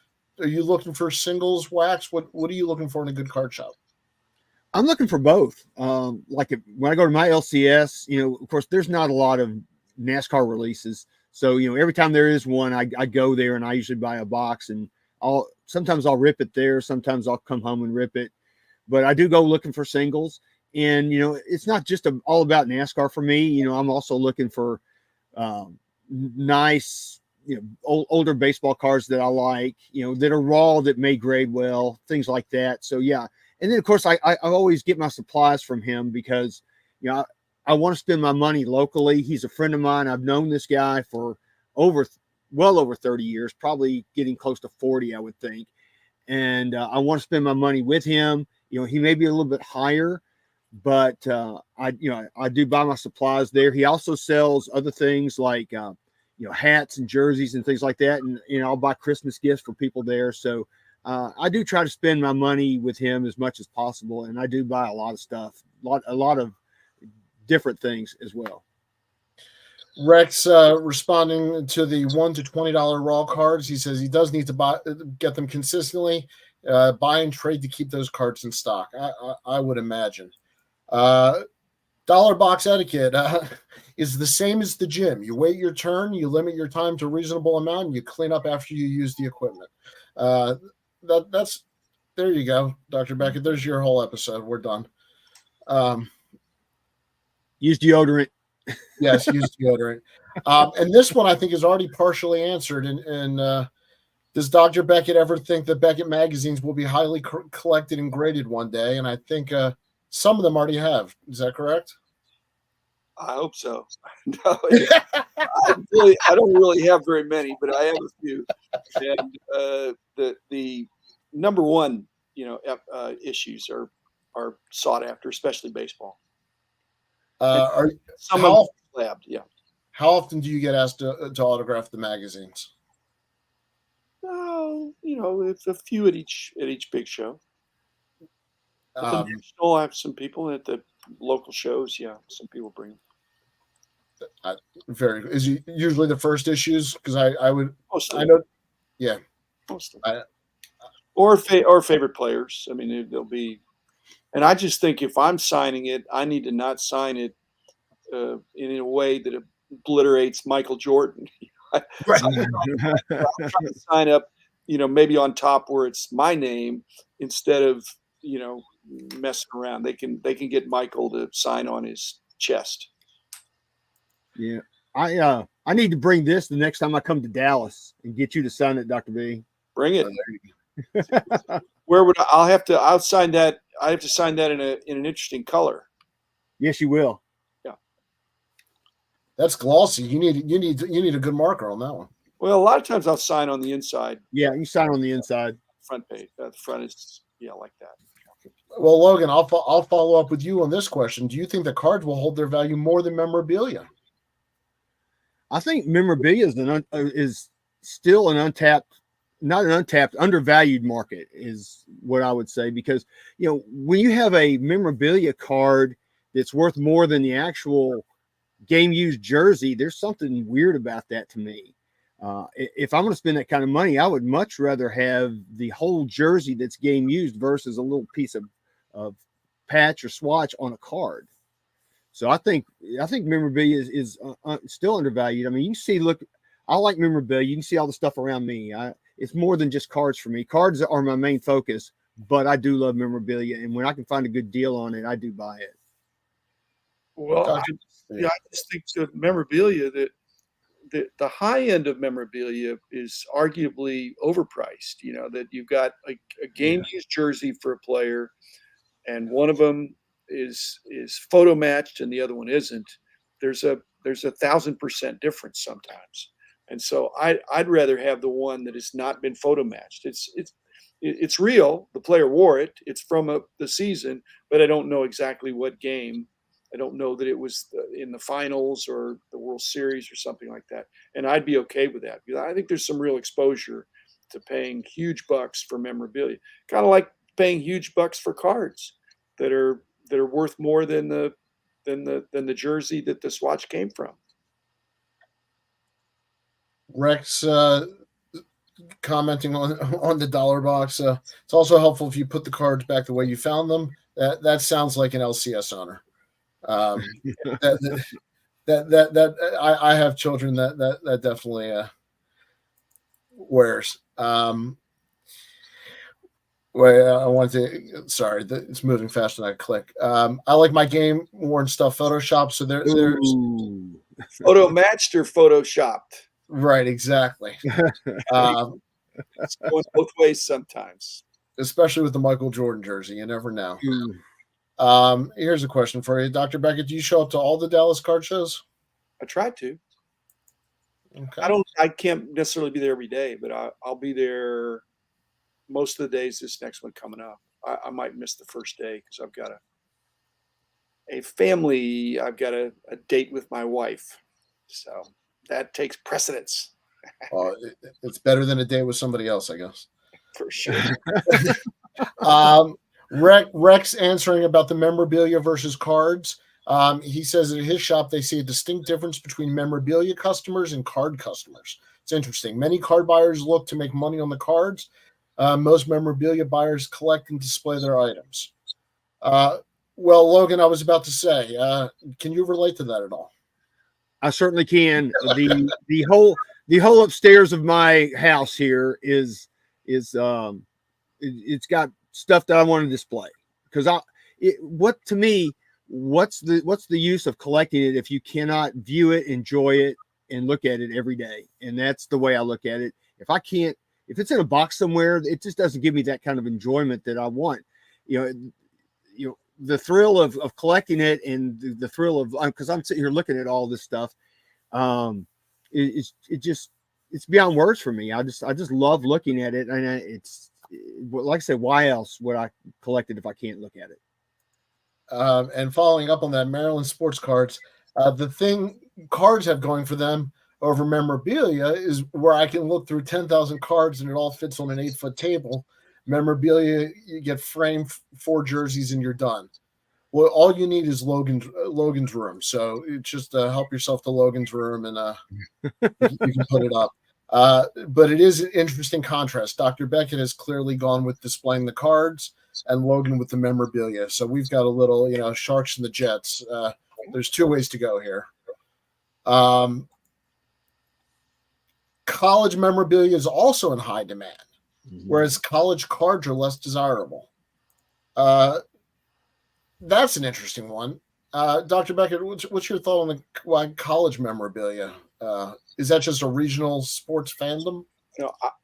are you looking for singles, wax? What are you looking for in a good card shop? I'm looking for both. When I go to my LCS, of course, there's not a lot of NASCAR releases. So, every time there is one, I go there and I usually buy a box, and sometimes I'll rip it there. Sometimes I'll come home and rip it. But I do go looking for singles. And, it's not just all about NASCAR for me. I'm also looking for nice, older baseball cards that I like, that are raw, that may grade well, things like that. So, yeah. And then, of course, I always get my supplies from him because, I want to spend my money locally. He's a friend of mine. I've known this guy for well over 30 years, probably getting close to 40, I would think. And I want to spend my money with him. He may be a little bit higher, but I do buy my supplies there. He also sells other things like, hats and jerseys and things like that. And, I'll buy Christmas gifts for people there. So, I do try to spend my money with him as much as possible, and I do buy a lot of stuff, a lot of different things as well. Rex responding to the $1 to $20 raw cards, he says he does need to get them consistently, buy and trade to keep those cards in stock. I would imagine. Dollar box etiquette is the same as the gym. You wait your turn, you limit your time to a reasonable amount, and you clean up after you use the equipment. That's there you go, Dr. Beckett. There's your whole episode. We're done. Use deodorant. Yes, use deodorant. And this one I think is already partially answered. And does Dr. Beckett ever think that Beckett magazines will be highly collected and graded one day? And I think some of them already have. Is that correct? I hope so. No, I don't really have very many, but I have a few. And the number one, issues are sought after, especially baseball. How often do you get asked to autograph the magazines? Oh, it's a few at each big show. At the national, I have some people. At the local shows, yeah, some people bring. Is it usually the first issues? Because I would. Mostly. I know. Yeah. Mostly. Or favorite players. I mean, there'll be. And I just think if I'm signing it, I need to not sign it in a way that obliterates Michael Jordan. Right. I'm trying to sign up, maybe on top where it's my name instead of, messing around. They can get Michael to sign on his chest. Yeah. I need to bring this the next time I come to Dallas and get you to sign it, Dr. B. Bring it. Where would I'll sign that. I have to sign that in an interesting color. Yes, you will. Yeah. That's glossy. You need a good marker on that one. Well, a lot of times I'll sign on the inside. Yeah, you sign on the inside. Front page. The front is like that. Well, Logan, I'll follow up with you on this question. Do you think the cards will hold their value more than memorabilia? I think memorabilia is still an untapped, not an untapped, undervalued market is what I would say, because when you have a memorabilia card that's worth more than the actual game used jersey, there's something weird about that to me. If I'm going to spend that kind of money, I would much rather have the whole jersey that's game used versus a little piece of patch or swatch on a card. So I think memorabilia is still undervalued. I mean, you can see, look, I like memorabilia. You can see all the stuff around me. It's more than just cards for me. Cards are my main focus, but I do love memorabilia, and when I can find a good deal on it, I do buy it. Well, I just think the memorabilia that the high end of memorabilia is arguably overpriced. That you've got a game used jersey for a player, and one of them is photo matched and the other one isn't. There's a 1,000% difference sometimes, and so I'd rather have the one that has not been photo matched. It's real. The player wore it. It's from the season, but I don't know exactly what game. I don't know that it was in the finals or the World Series or something like that. And I'd be okay with that, because I think there's some real exposure to paying huge bucks for memorabilia, kind of like paying huge bucks for cards that are worth more than the jersey that the swatch came from. Rex commenting on the dollar box. It's also helpful if you put the cards back the way you found them. That sounds like an LCS owner. I have children that definitely wears. Wait, I want to. Sorry, it's moving faster than I click. I like my game worn stuff photoshopped. So there's photo matched or photoshopped. Right, exactly. It's going both ways sometimes, especially with the Michael Jordan jersey. You never know. Here's a question for you, Dr. Beckett. Do you show up to all the Dallas card shows? I try to. Okay. I can't necessarily be there every day, but I'll be there most of the days this next one coming up. I might miss the first day because I've got I've got a date with my wife. So that takes precedence. It's better than a date with somebody else, I guess. For sure. Rex answering about the memorabilia versus cards. He says at his shop they see a distinct difference between memorabilia customers and card customers. It's interesting. Many card buyers look to make money on the cards. Most memorabilia buyers collect and display their items. Well, Logan, I was about to say, can you relate to that at all? I certainly can. The whole upstairs of my house here is it's got stuff that I want to display, because what's the use of collecting it if you cannot view it, enjoy it, and look at it every day? And that's the way I look at it. If it's in a box somewhere, it just doesn't give me that kind of enjoyment that I want. The thrill of collecting it, and the thrill of, because I'm sitting here looking at all this stuff, it's beyond words for me. I just love looking at it, and it's like I said, why else would I collect it if I can't look at it? And following up on that, Maryland sports cards, the thing cards have going for them over memorabilia is where I can look through 10,000 cards and it all fits on an 8-foot table. Memorabilia, you get framed 4 jerseys and you're done. Well, all you need is Logan's room. So it's just help yourself to Logan's room, and you can put it up. But it is an interesting contrast. Dr. Beckett has clearly gone with displaying the cards, and Logan with the memorabilia. So we've got a little, Sharks and the Jets. There's 2 ways to go here. College memorabilia is also in high demand, whereas college cards are less desirable. That's an interesting one. Dr. Beckett, what's your thought on why college memorabilia? Is that just a regional sports fandom?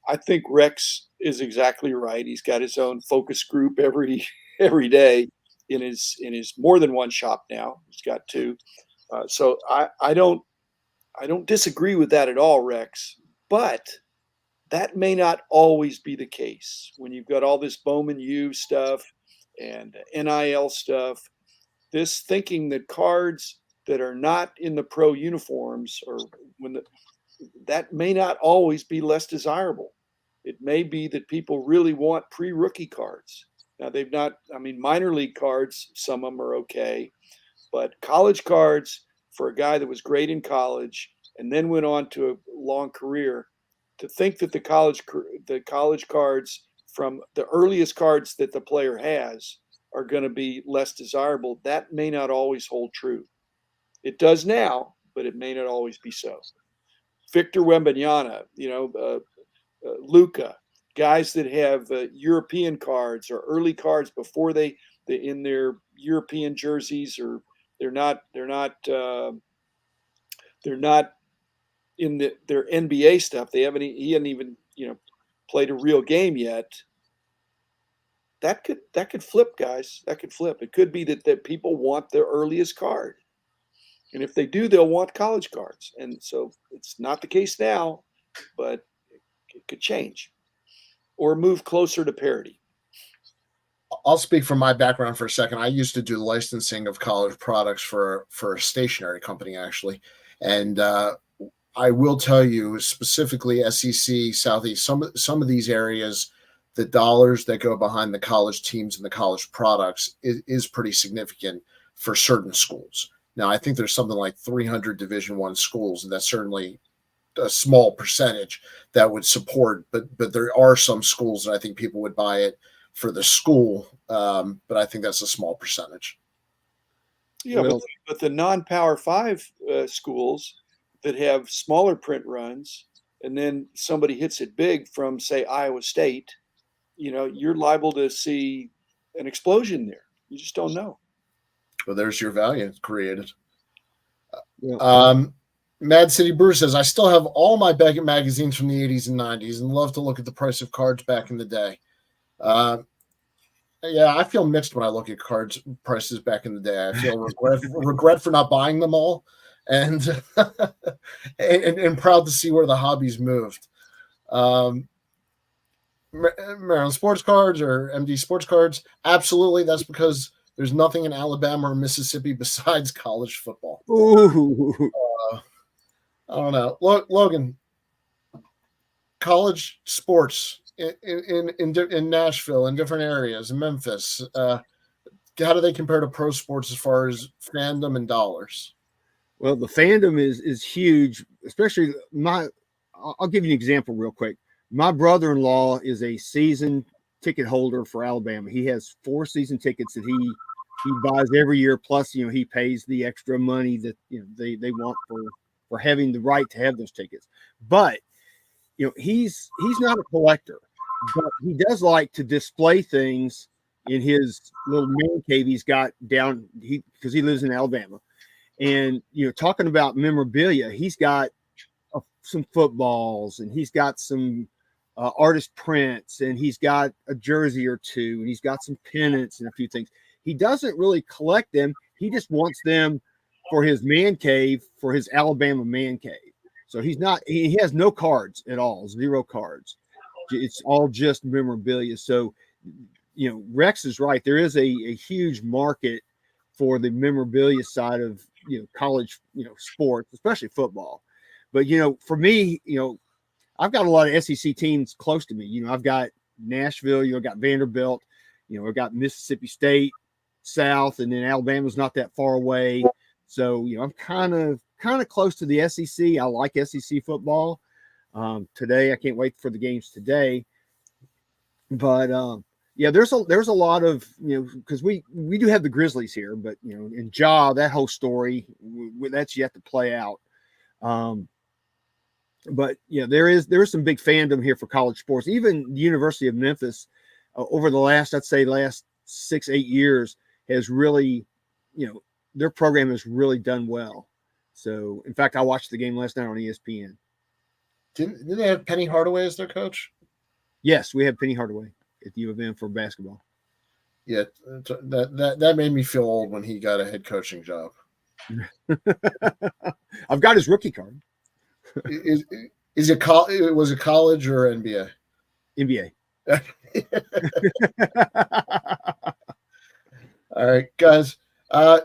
I think Rex is exactly right. He's got his own focus group every day in his more than one shop now. He's got 2. So I don't disagree with that at all, Rex. But that may not always be the case when you've got all this Bowman U stuff and NIL stuff. This thinking that cards that are not in the pro uniforms or that may not always be less desirable. It may be that people really want pre-rookie cards. Now they've not, I mean, minor league cards, some of them are okay, but college cards for a guy that was great in college and then went on to a long career, to think that the college cards from the earliest cards that the player has are going to be less desirable, that may not always hold true. It does now, but it may not always be so. Victor Wembanyama, Luca, guys that have European cards or early cards before they in their European jerseys, or they're not in their NBA stuff. He hasn't even played a real game yet. That could flip, guys. That could flip. It could be that people want their earliest card. And if they do, they'll want college cards. And so it's not the case now, but it could change or move closer to parity. I'll speak from my background for a second. I used to do licensing of college products for a stationery company, actually. And I will tell you, specifically SEC, Southeast, some of these areas, the dollars that go behind the college teams and the college products is pretty significant for certain schools. Now, I think there's something like 300 Division I schools, and that's certainly a small percentage that would support. But there are some schools that I think people would buy it for the school, but I think that's a small percentage. Yeah, but the non-Power 5 schools that have smaller print runs, and then somebody hits it big from, say, Iowa State, you're liable to see an explosion there. You just don't know. Well, there's your value created. Yeah. Mad City Brew says, I still have all my Beckett magazines from the 80s and 90s and love to look at the price of cards back in the day. Yeah, I feel mixed when I look at cards prices back in the day. I feel regret for not buying them all, and and proud to see where the hobby's moved. Maryland sports cards or MD sports cards, absolutely. That's because there's nothing in Alabama or Mississippi besides college football. I don't know. Logan, college sports in Nashville, in different areas, in Memphis, how do they compare to pro sports as far as fandom and dollars? Well, the fandom is huge, especially I'll give you an example real quick. My brother-in-law is a season ticket holder for Alabama. He has 4 season tickets that he buys every year. Plus, he pays the extra money that they want for having the right to have those tickets. But he's not a collector, but he does like to display things in his little man cave he's got down because he lives in Alabama. And talking about memorabilia, he's got some footballs, and he's got some artist prints, and he's got a jersey or two, and he's got some pennants and a few things. He doesn't really collect them. He just wants them for his man cave, for his Alabama man cave. So he has no cards at all, 0 cards. It's all just memorabilia. So, Rex is right. There is a huge market for the memorabilia side of, college, sports, especially football. But, for me, I've got a lot of SEC teams close to me. I've got Nashville, I've got Vanderbilt, I've got Mississippi State, South, and then Alabama's not that far away. So, I'm kind of close to the SEC. I like SEC football. Today, I can't wait for the games today. But yeah, there's a lot of because we do have the Grizzlies here, but in Ja, that whole story that's yet to play out. But there is some big fandom here for college sports. Even the University of Memphis over the last 6-8 years has really, their program has really done well. So, in fact, I watched the game last night on ESPN. Did they have Penny Hardaway as their coach? Yes, we have Penny Hardaway at the U of M for basketball. Yeah, that made me feel old when he got a head coaching job. I've got his rookie card. Was it college or NBA? NBA. All right, guys.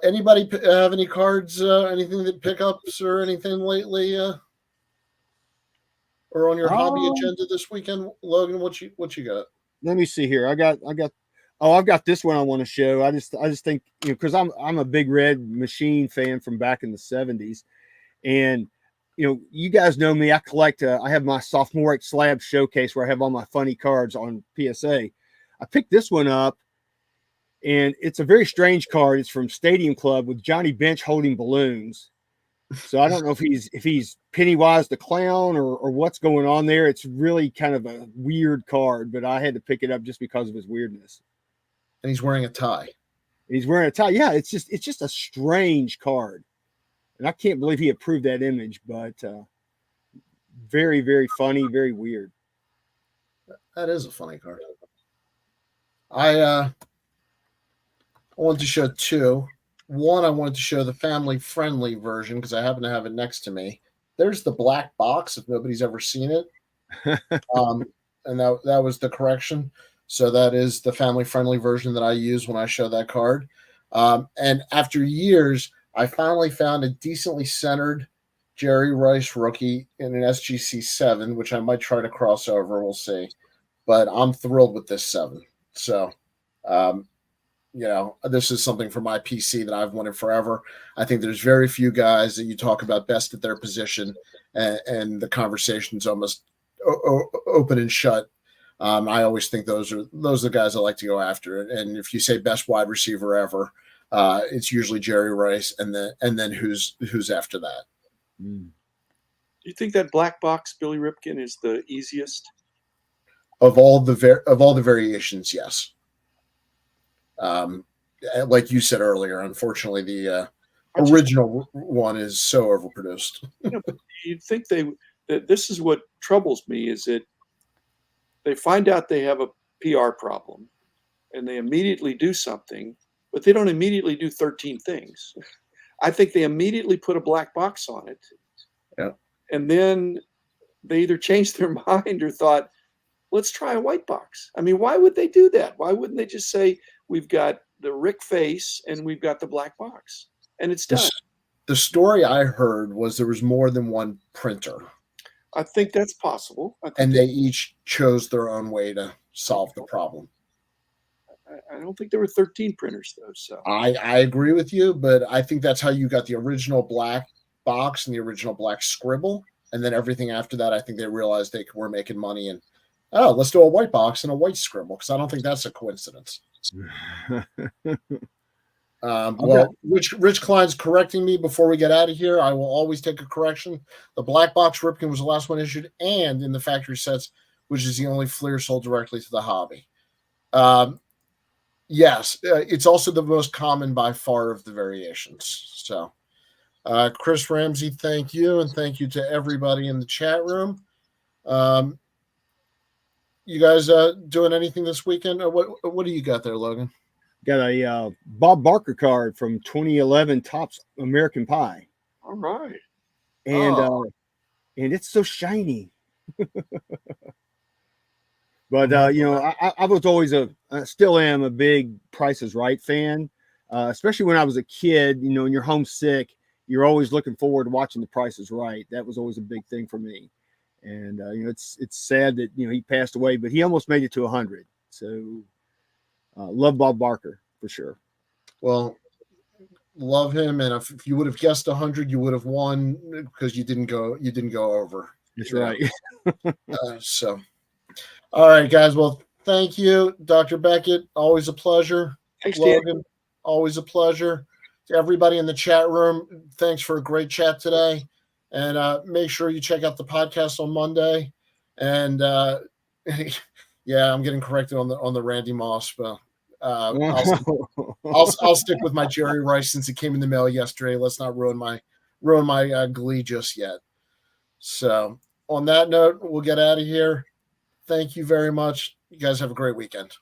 Anybody have any cards, anything that pickups or anything lately, or on your hobby Um, agenda this weekend, Logan? What you got? Let me see here. I got. Oh, I've got this one I want to show. I just think because I'm a big Red Machine fan from back in the '70s, and you guys know me. I collect. I have my sophomoric slab showcase where I have all my funny cards on PSA. I picked this one up, and it's a very strange card. It's from Stadium Club with Johnny Bench holding balloons. So I don't know if he's Pennywise the clown or what's going on there. It's really kind of a weird card, but I had to pick it up just because of his weirdness. And he's wearing a tie. And he's wearing a tie. Yeah, it's just a strange card, and I can't believe he approved that image. But very very funny, very weird. That is a funny card. I wanted to show two. One, I wanted to show the family friendly version because I happen to have it next to me. There's the black box if nobody's ever seen it. Um, and that was the correction. So that is the family friendly version that I use when I show that card. And after years, I finally found a decently centered Jerry Rice rookie in an SGC 7, which I might try to cross over. We'll see. But I'm thrilled with this 7. So, um, this is something for my PC that I've wanted forever. I think there's very few guys that you talk about best at their position, and the conversation's almost open and shut. I always think those are the guys I like to go after. And if you say best wide receiver ever, it's usually Jerry Rice, and then who's after that. Mm. Do you think that black box Billy Ripken is the easiest? Of all the variations, yes. Like you said earlier, unfortunately, the original one is so overproduced. You'd think that this is what troubles me is that they find out they have a PR problem and they immediately do something, but they don't immediately do 13 things. I think they immediately put a black box on it. Yeah. And then they either changed their mind or thought, let's try a white box. I mean, why would they do that? Why wouldn't they just say, we've got the Rick face and we've got the black box and it's done? The story I heard was there was more than one printer. I think that's possible. And they each chose their own way to solve the problem. I don't think there were 13 printers, though. So I agree with you, but I think that's how you got the original black box and the original black scribble. And then everything after that, I think they realized they were making money. And, let's do a white box and a white scribble, because I don't think that's a coincidence. Well, Rich Klein's correcting me before we get out of here. I will always take a correction. The black box Ripken was the last one issued, and in the factory sets, which is the only Fleer sold directly to the hobby. Yes, it's also the most common by far of the variations. So, Chris Ramsey, thank you, and thank you to everybody in the chat room. You guys doing anything this weekend? Or what do you got there, Logan? Got a Bob Barker card from 2011 Topps American Pie. All right. And it's so shiny. But I was always still am a big Price is Right fan, especially when I was a kid. And you're homesick, you're always looking forward to watching The Price is Right. That was always a big thing for me. And it's sad that he passed away, but he almost made it to 100. So love Bob Barker for sure. Well, love him, and if you would have guessed 100, you would have won because you didn't go over. That's right. So, all right, guys. Well, thank you, Dr. Beckett. Always a pleasure. Thanks, Logan. Dan. Always a pleasure. To everybody in the chat room, thanks for a great chat today. And make sure you check out the podcast on Monday. And yeah, I'm getting corrected on the Randy Moss, but I'll stick with my Jerry Rice since it came in the mail yesterday. Let's not ruin my glee just yet. So on that note, we'll get out of here. Thank you very much. You guys have a great weekend.